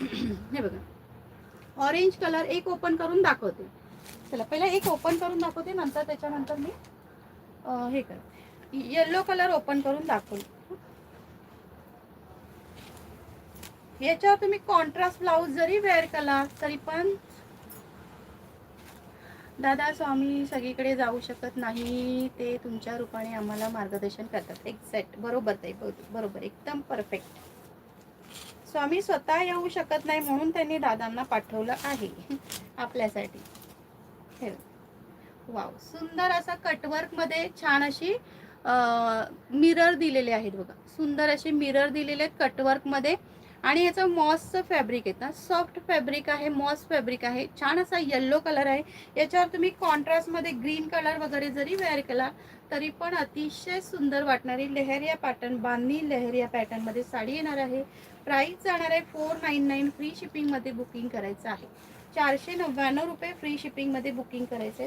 हे बघा, orange colour एक ओपन करून दाखवते. चला पहिला एक ओपन करून दाखवते, नंतर त्याच्यानंतर मी हे करते. येलो कलर ओपन करून दाखवते. याच्यावर तुम्ही कॉन्ट्रास्ट ब्लाऊज जरी वेअर केला तरी पण, दादा स्वामी सगळीकडे जाऊ शकत नाही, ते तुमच्या रूपाने आम्हाला मार्गदर्शन करतात. एक्झॅक्ट, बरोबर ताई, बरोबर, एकदम परफेक्ट. स्वामी स्वतः येऊ शकत नाही म्हणून त्यांनी दादांना पाठवलं आहे आपल्यासाठी. हे वाव, सुंदर असा कटवर्क मध्ये छान अशी मिरर दिलेले आहेत बघा. सुंदर असे मिरर दिलेले आहेत कटवर्क मध्ये. आणि याचं मॉसचं फॅब्रिक आहे ना, सॉफ्ट फॅब्रिक आहे, मॉस फॅब्रिक आहे. छान असा येल्लो कलर आहे. याच्यावर तुम्ही कॉन्ट्रास्ट मध्ये ग्रीन कलर वगैरे जरी वेअर केला तरी पण अतिशय सुंदर वाटणारी लेहरिया पॅटर्न, बांधणी लेहरिया पॅटर्न मध्ये साडी येणार आहे. प्राइस जाणार आहे 499. फ्री शिपिंग मध्ये बुकिंग करायचं आहे. 499 रुपये फ्री शिपिंग मध्ये बुकिंग करायचं आहे.